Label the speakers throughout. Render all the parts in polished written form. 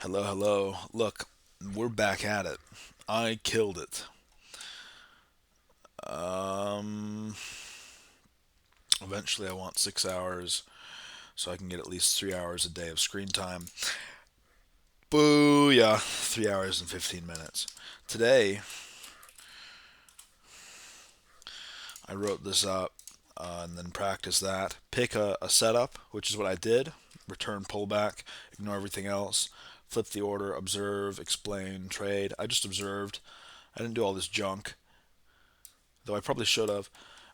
Speaker 1: Hello, hello. Look, we're back at it. I killed it. Um, Eventually, I want 6 hours so I can get at least 3 hours a day of screen time. Booyah! 3 hours and 15 minutes. Today, I wrote this up and then practice that. Pick a setup, which is what I did. Return pullback, ignore everything else. Flip the order, observe, explain, trade. I just observed. I didn't do all this junk, though I probably should have.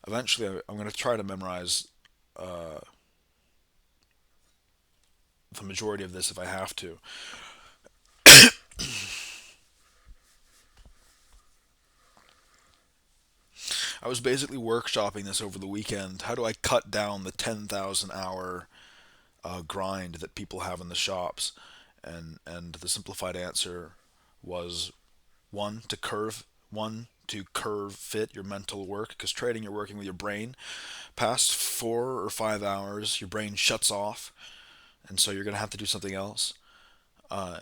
Speaker 1: Eventually, I'm going to try to memorize uh, the majority of this if I have to. I was basically workshopping this over the weekend. How do I cut down the 10,000 hour grind that people have in the shops? And the simplified answer was one to curve fit your mental work, because trading you're working with your brain. Past 4 or 5 hours, your brain shuts off, and so you're gonna have to do something else. Uh,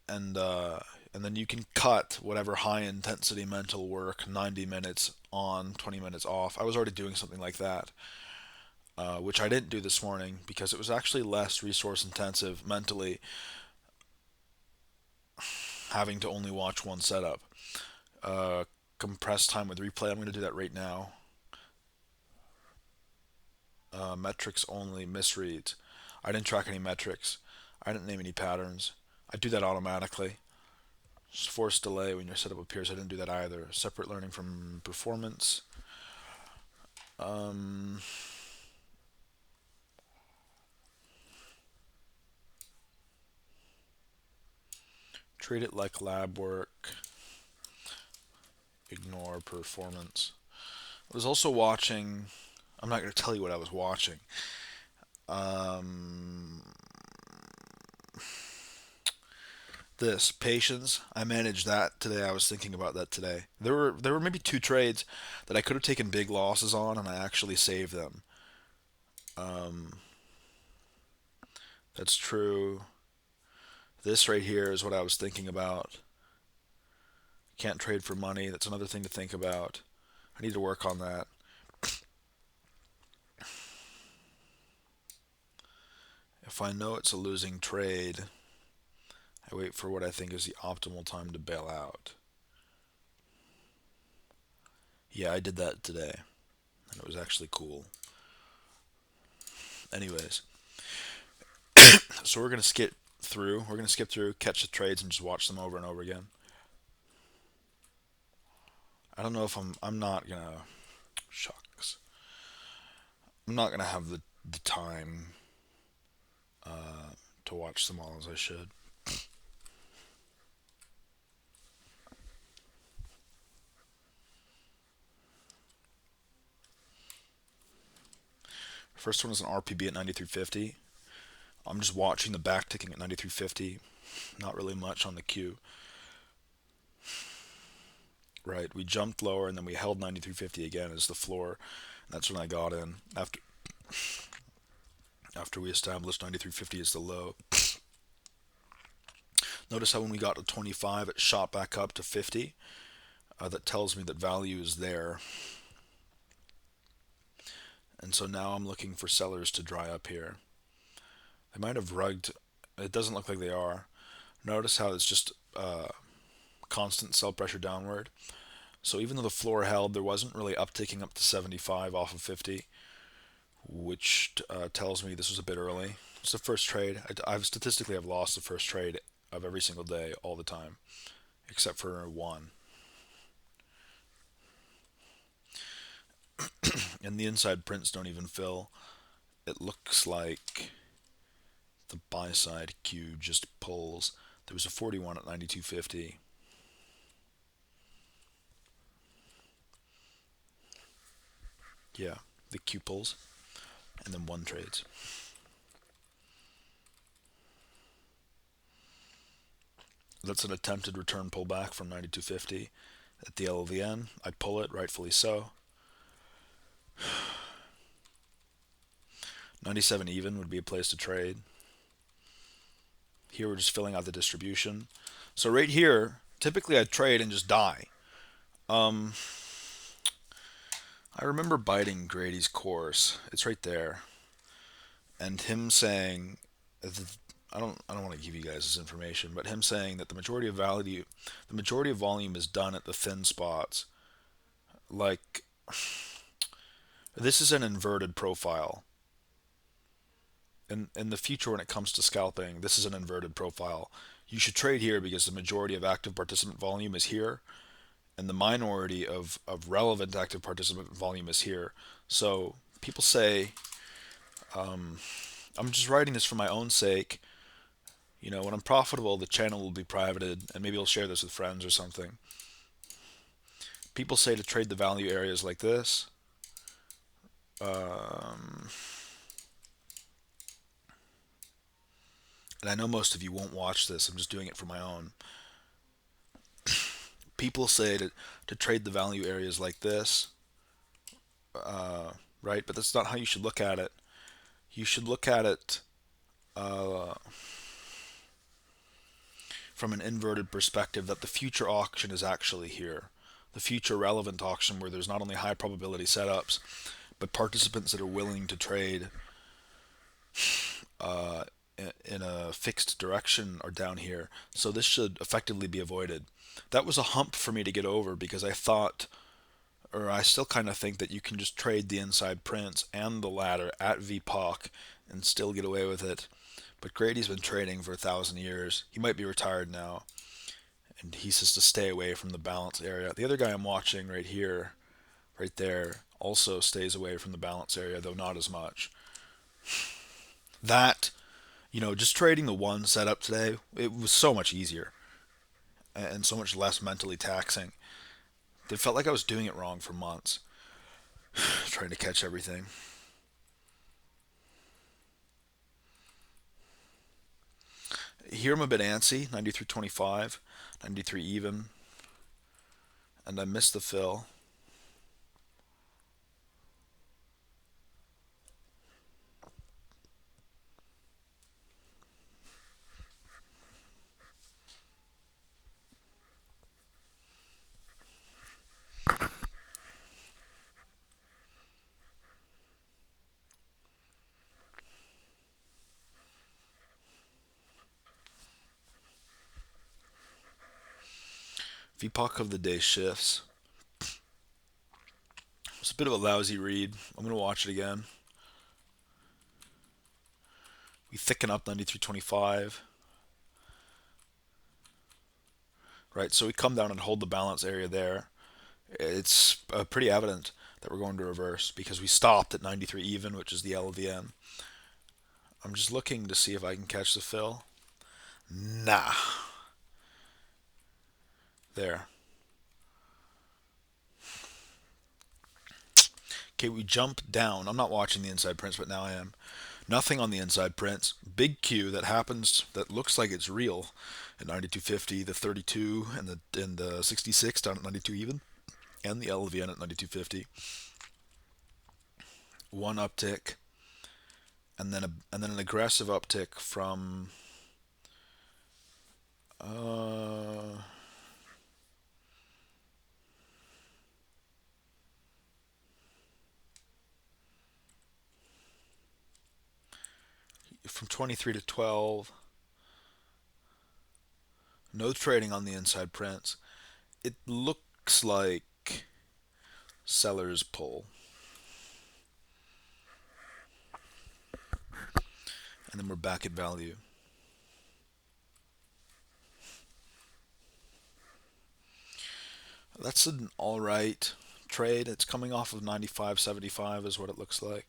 Speaker 1: and uh, and then you can cut whatever high intensity mental work, 90 minutes on, 20 minutes off. I was already doing something like that, which I didn't do this morning because it was actually less resource intensive mentally, having to only watch one setup. Uh, Compressed time with replay. I'm going to do that right now. Metrics only misreads. I didn't track any metrics. I didn't name any patterns. I do that automatically. Force delay when your setup appears. I didn't do that either. Separate learning from performance. Um, Treat it like lab work. Ignore performance. I was also watching. I'm not going to tell you what I was watching. Um, this patience. I managed that today. I was thinking about that today. There were maybe two trades that I could have taken big losses on, and I actually saved them. Um, that's true. This right here is what I was thinking about. Can't trade for money. That's another thing to think about. I need to work on that. If I know it's a losing trade, I wait for what I think is the optimal time to bail out. Yeah, I did that today, and it was actually cool. Anyways, so we're gonna skip through. We're gonna skip through, catch the trades, and just watch them over and over again. I don't know if I'm not gonna. Shucks. I'm not gonna have the time to watch them all as I should. First one is an RPB at 93.50. I'm just watching the back ticking at 93.50. Not really much on the queue. Right, we jumped lower and then we held 93.50 again as the floor. And that's when I got in after we established 93.50 as the low. Notice how when we got to 25, it shot back up to 50. That tells me that value is there. And so now I'm looking for sellers to dry up here. They might have rugged. It doesn't look like they are. Notice how it's just constant sell pressure downward. So even though the floor held, there wasn't really upticking up to 75 off of 50, which tells me this was a bit early. It's the first trade. I've statistically I've lost the first trade of every single day all the time, except for one. And the inside prints don't even fill. It looks like the buy side Q just pulls. There was a 41 at 92.50. Yeah, the Q pulls, and then one trades. That's an attempted return pullback from 92.50 at the LLVN. I pull it, rightfully so. 97 even would be a place to trade. Here we're just filling out the distribution. So right here, typically I trade and just die. Um, I remember biting Grady's course. It's right there, and him saying, I don't want to give you guys this information, but him saying that the majority of volume is done at the thin spots. Like this is an inverted profile. In the future, when it comes to scalping, this is an inverted profile. You should trade here because the majority of active participant volume is here, and the minority of relevant active participant volume is here. So people say, I'm just writing this for my own sake. When I'm profitable, the channel will be privated, and maybe I'll share this with friends or something. People say to trade the value areas like this. Um, and I know most of you won't watch this. I'm just doing it for my own. People say to trade the value areas like this, right? But that's not how you should look at it. You should look at it uh, from an inverted perspective that the future auction is actually here. The future relevant auction where there's not only high probability setups, but participants that are willing to trade uh, in a fixed direction are down here. So this should effectively be avoided. That was a hump for me to get over because I thought, or I still kind of think, that you can just trade the inside prints and the ladder at VPOC and still get away with it. But Grady's been trading for 1,000 years. He might be retired now, and he says to stay away from the balance area. The other guy I'm watching right here, right there, also stays away from the balance area, though not as much. That, just trading the one setup today, it was so much easier and so much less mentally taxing. It felt like I was doing it wrong for months, trying to catch everything. Here I'm a bit antsy, 93.25, 93 even, and I missed the fill. VPOC of the day shifts. It's a bit of a lousy read. I'm going to watch it again. We thicken up 93.25. Right, so we come down and hold the balance area there. It's pretty evident that we're going to reverse because we stopped at 93 even, which is the LVN. I'm just looking to see if I can catch the fill. Nah. There. Okay, we jump down. I'm not watching the inside prints, but now I am. Nothing on the inside prints. Big Q that happens, that looks like it's real at 92.50, the 32 and the 66 down at 92 even, and the LVN at 92.50. One uptick, and then an aggressive uptick from uh, from 23 to 12. No trading on the inside prints. It looks like seller's pull. And then we're back at value. That's an alright trade. It's coming off of 95.75 is what it looks like.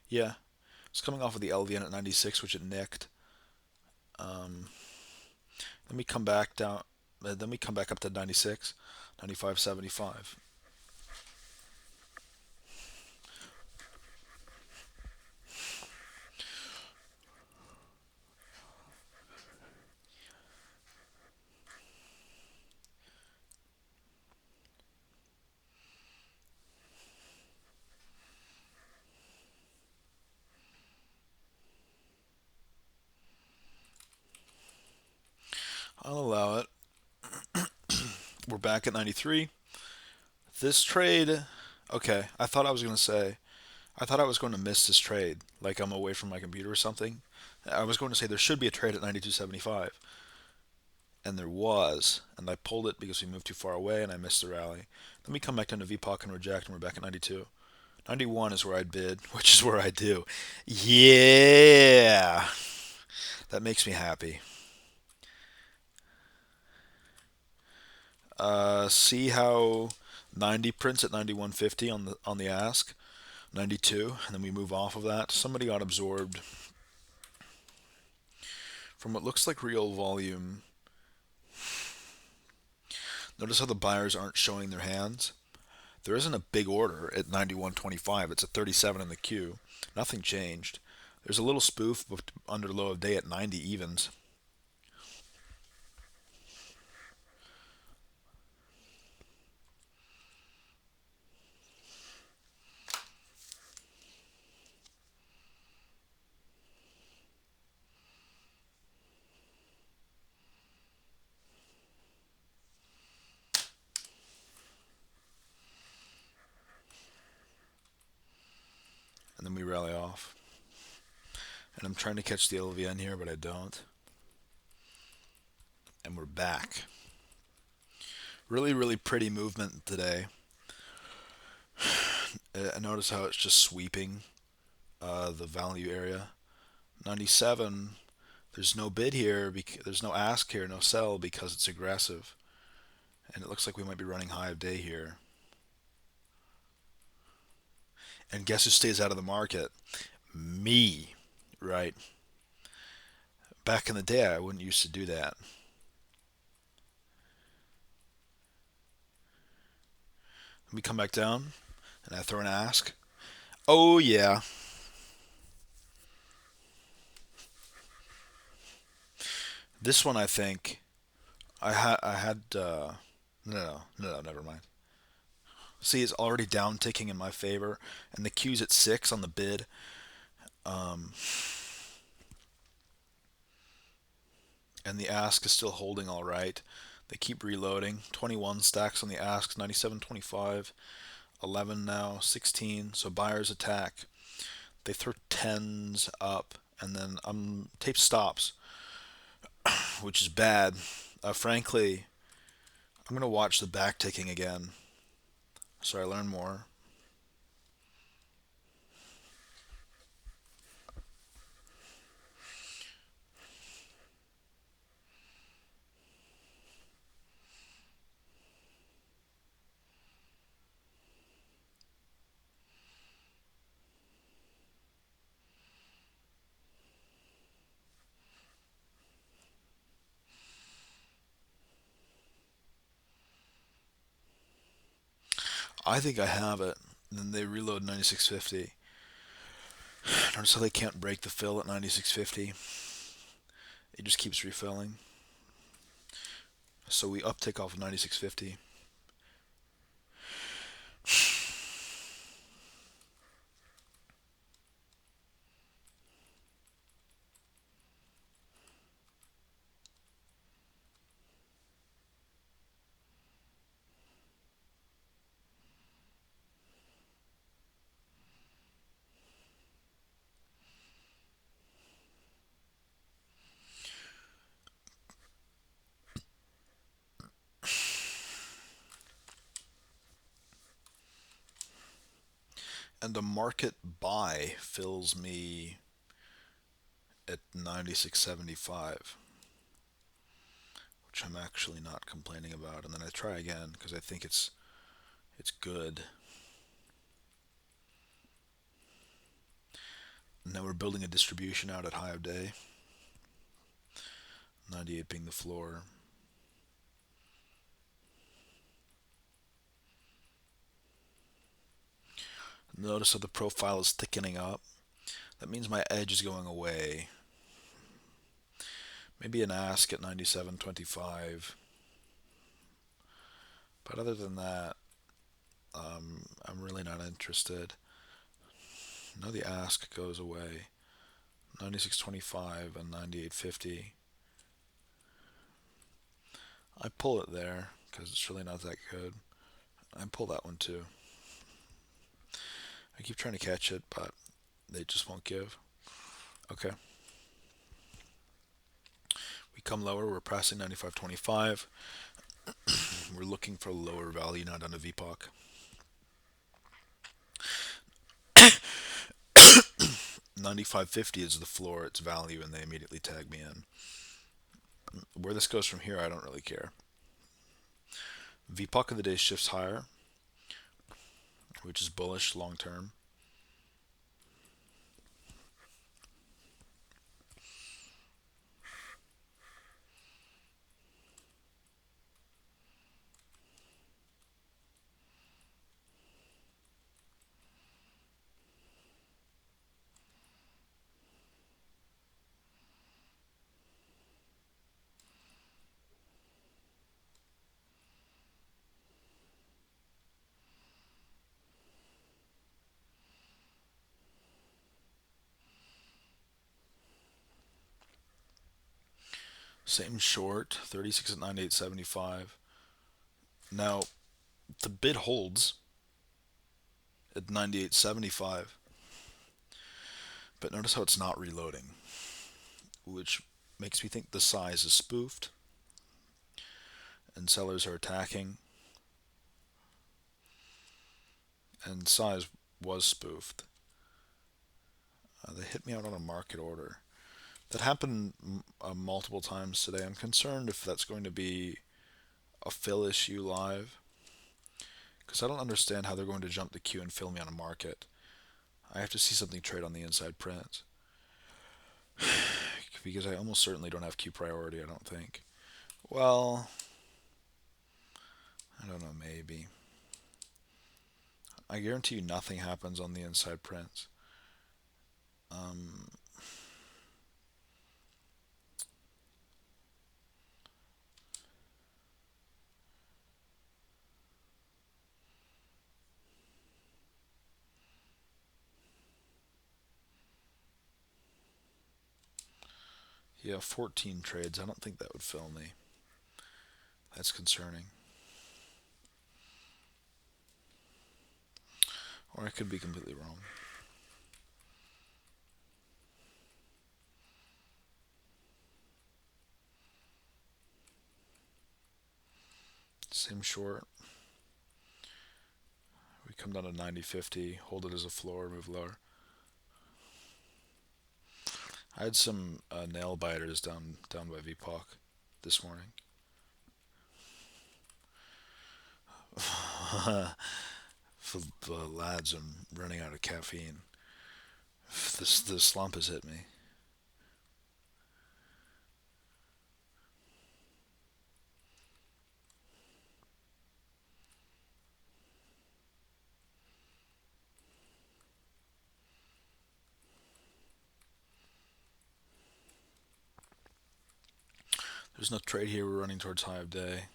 Speaker 1: Yeah, it's coming off of the LVN at 96, which it nicked. Um, then we come back down. Then we come back up to 96, 95.75. I'll allow it. We're back at 93. This trade, okay, I thought I was going to miss this trade, like I'm away from my computer or something. I was going to say there should be a trade at 92.75, and there was, and I pulled it because we moved too far away and I missed the rally. Then we come back down to VPOC and reject, and we're back at 92. 91 is where I'd bid, which is where I do. Yeah, that makes me happy. See how 90 prints at 91.50 on the ask, 92, and then we move off of that. Somebody got absorbed from what looks like real volume. Notice how the buyers aren't showing their hands. There isn't a big order at 91.25. It's a 37 in the queue. Nothing changed. There's a little spoof under low of day at 90 evens. And then we rally off. And I'm trying to catch the LVN here, but I don't. And we're back. Really, really pretty movement today. Notice how it's just sweeping the value area. 97, there's no bid here, there's no ask here, no sell because it's aggressive. And it looks like we might be running high of day here. And guess who stays out of the market? Me, right? Back in the day, I wouldn't used to do that. We come back down, and I throw an ask. Oh yeah, this one I think I had no, never mind. See, it's already down ticking in my favor, and the Q's at 6 on the bid. Um, and the ask is still holding all right. They keep reloading. 21 stacks on the ask, 97.25, 11 now, 16. So buyers attack. They throw tens up, and then tape stops, which is bad. Frankly, I'm gonna watch the back ticking again, so I learn more. I think I have it. And then they reload 9650. Notice how they can't break the fill at 9650. It just keeps refilling. So we uptick off of 9650. And the market buy fills me at 96.75, which I'm actually not complaining about. And then I try again because I think it's good. And now we're building a distribution out at high of day. 98 being the floor. Notice how the profile is thickening up. That means my edge is going away. Maybe an ask at 97.25. But other than that, I'm really not interested. Now the ask goes away. 96.25 and 98.50. I pull it there because it's really not that good. I pull that one too. I keep trying to catch it, but they just won't give. Okay. We come lower. We're pressing 95.25. We're looking for a lower value, not on a VPOC. 95.50 is the floor, its value, and they immediately tag me in. Where this goes from here, I don't really care. VPOC of the day shifts higher, which is bullish long term. Same short, 36 at 98.75. Now, the bid holds at 98.75, but notice how it's not reloading, which makes me think the size is spoofed and sellers are attacking, and size was spoofed. They hit me out on a market order. That happened multiple times today. I'm concerned if that's going to be a fill issue live, because I don't understand how they're going to jump the queue and fill me on a market. I have to see something trade on the inside print, because I almost certainly don't have queue priority, I don't think. Well, I don't know, maybe. I guarantee you nothing happens on the inside prints. Um, yeah, 14 trades. I don't think that would fill me. That's concerning. Or I could be completely wrong. Same short. We come down to 90.50, hold it as a floor, move lower. I had some nail biters down by VPOC this morning. The lads, I'm running out of caffeine. The slump has hit me. There's no trade here. We're running towards high of day.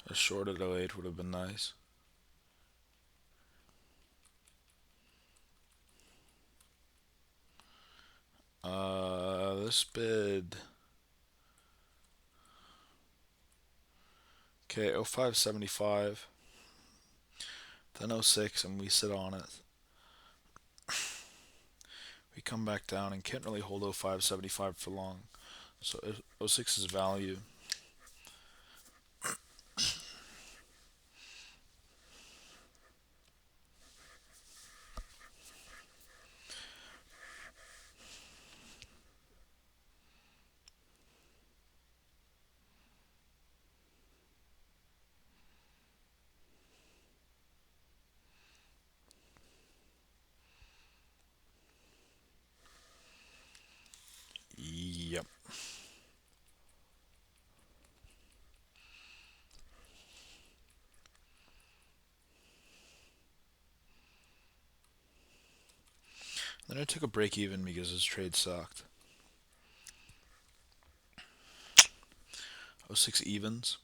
Speaker 1: A short at 08 would have been nice. This bid. Okay, 05.75. Then 06, and we sit on it. We come back down and can't really hold 05.75 for long. So 06 is value. Yep. Then I took a break even because his trade sucked. Oh 06 evens,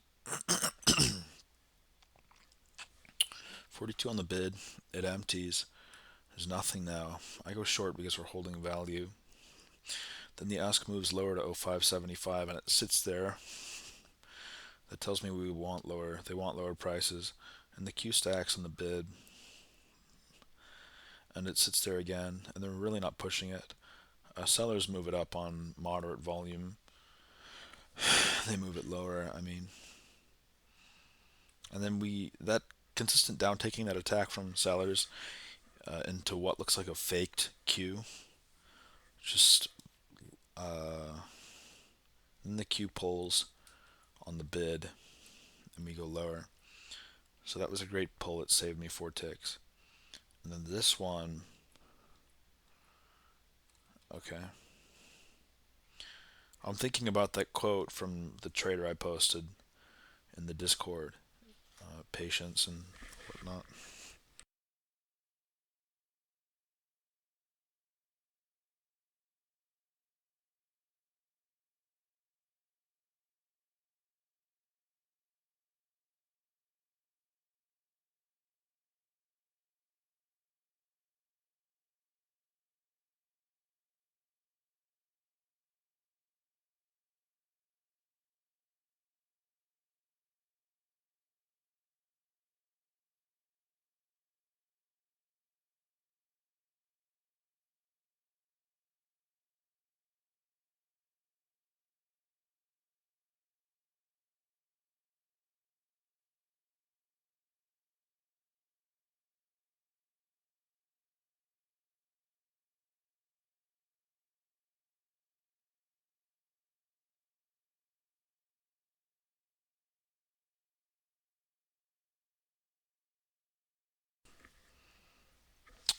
Speaker 1: 42 on the bid. It empties. There's nothing now. I go short because we're holding value. Then the ask moves lower to 0575 and it sits there. That tells me we want lower. They want lower prices. And the Q stacks on the bid. And it sits there again. And they're really not pushing it. Sellers move it up on moderate volume. They move it lower. I mean, and then that consistent down taking that attack from sellers into what looks like a faked Q. Just then the Q pulls on the bid, and we go lower. So that was a great pull. It saved me 4 ticks. And then this one, okay. I'm thinking about that quote from the trader I posted in the Discord, patience and whatnot.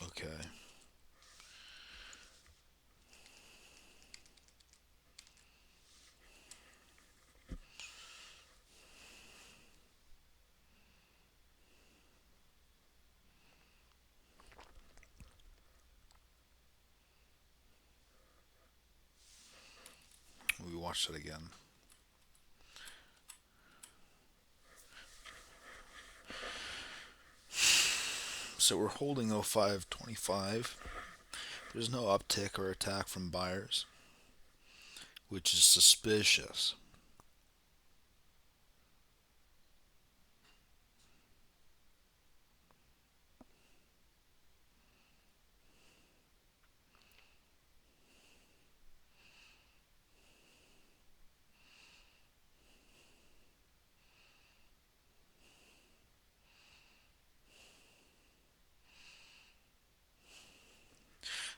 Speaker 1: Okay. We watched it again. So we're holding 0525. There's no uptick or attack from buyers, which is suspicious.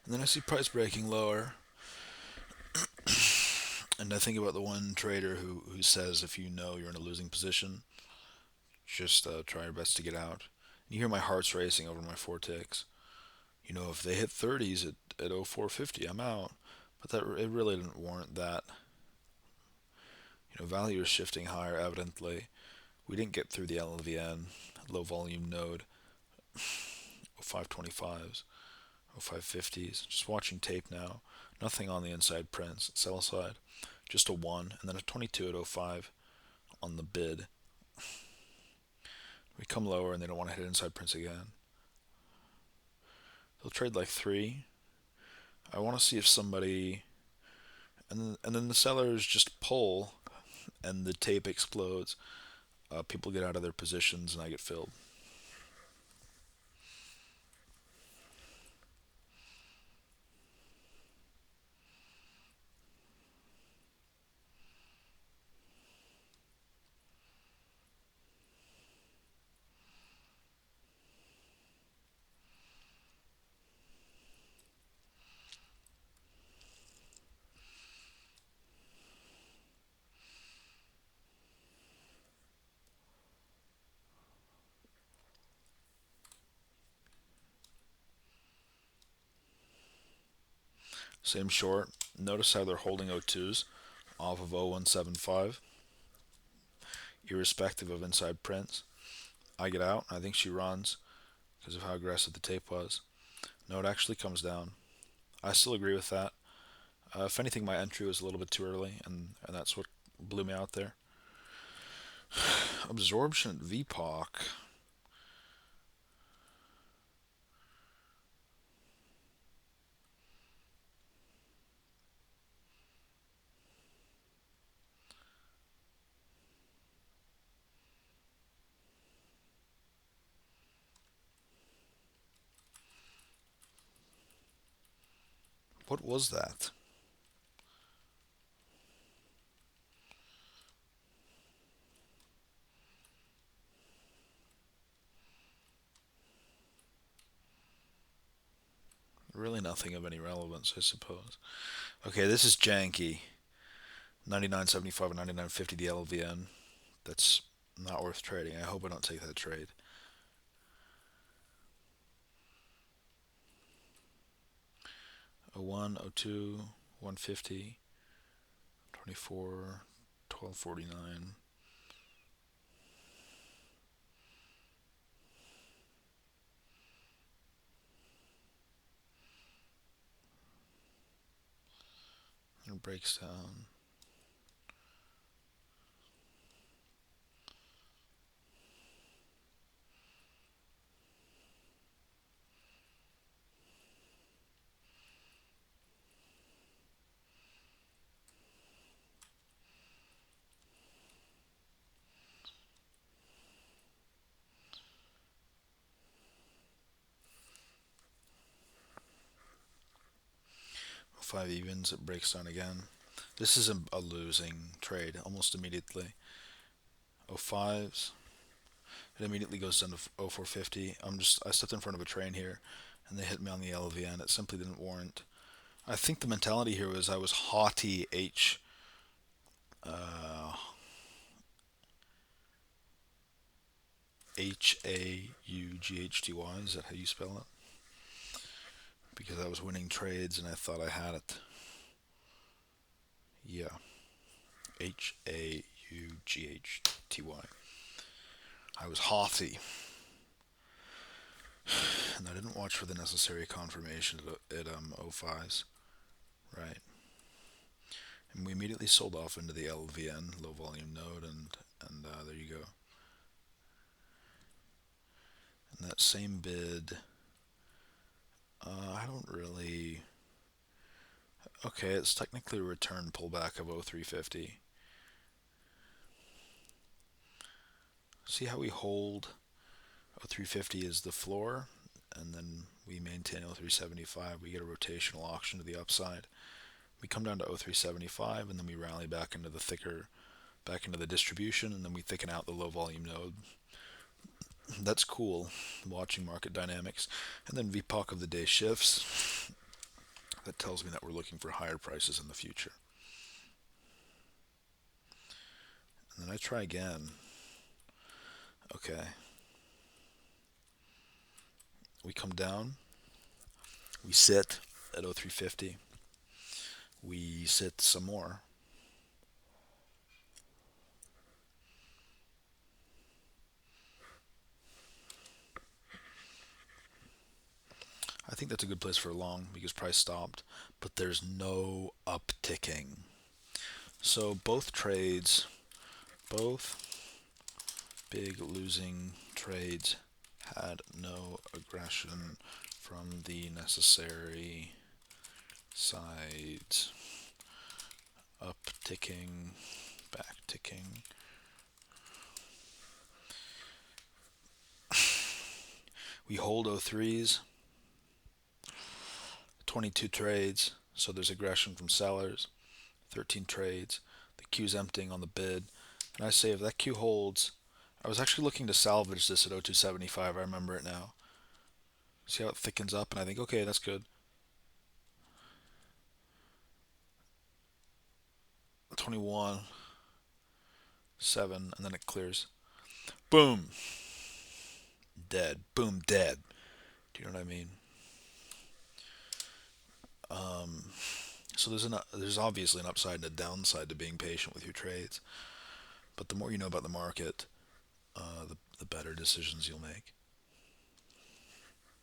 Speaker 1: And then I see price breaking lower, and I think about the one trader who says if you know you're in a losing position, just try your best to get out. And you hear my heart's racing over my 4 ticks. If they hit 30s at 0450, I'm out. But it really didn't warrant that. Value is shifting higher, evidently. We didn't get through the LVN, low volume node, 0525s, 0550s. Just watching tape now. Nothing on the inside prints, sell side. Just a 1, and then a 22 at 05 on the bid. We come lower and they don't want to hit inside prints again. They'll trade like 3. I want to see if somebody. And then the sellers just pull and the tape explodes. People get out of their positions and I get filled. Same short. Notice how they're holding O2s off of 0175, irrespective of inside prints. I get out. I think she runs because of how aggressive the tape was. No, it actually comes down. I still agree with that. If anything, my entry was a little bit too early, and that's what blew me out there. Absorption at VPOC. What was that? Really nothing of any relevance, I suppose. Okay, this is janky. 99.75 and 99.50 the LVN. That's not worth trading. I hope I don't take that trade. 01, 02, 150, 24, 1249. It breaks down. Five evens, it breaks down again. This is a losing trade almost immediately. Oh fives, it immediately goes down to 0450. I stepped in front of a train here, and they hit me on the LVN. It simply didn't warrant. I think the mentality here was I was haughty uh, HAUGHTY. Is that how you spell it? Because I was winning trades and I thought I had it. Yeah, HAUGHTY. I was haughty, and I didn't watch for the necessary confirmation at 05s, right? And we immediately sold off into the LVN, low volume node, and there you go. And that same bid, I don't really. Okay, it's technically a return pullback of 0350. See how we hold 0350 is the floor, and then we maintain 0375. We get a rotational auction to the upside. We come down to 0375, and then we rally back into back into the distribution, and then we thicken out the low volume node. That's cool, watching market dynamics. And then VPOC of the day shifts. That tells me that we're looking for higher prices in the future. And then I try again. Okay. We come down. We sit at 0350. We sit some more. I think that's a good place for a long because price stopped, but there's no upticking. So both big losing trades had no aggression from the necessary sides. Upticking, backticking. We hold 03s, 22 trades, so there's aggression from sellers, 13 trades. The queue's emptying on the bid. And I say if that queue holds, I was actually looking to salvage this at 0275. I remember it now. See how it thickens up, and I think, okay, that's good. 21, 7, and then it clears. Boom, dead. Boom, dead. Do you know what I mean? So there's obviously an upside and a downside to being patient with your trades. But the more you know about the market, the better decisions you'll make.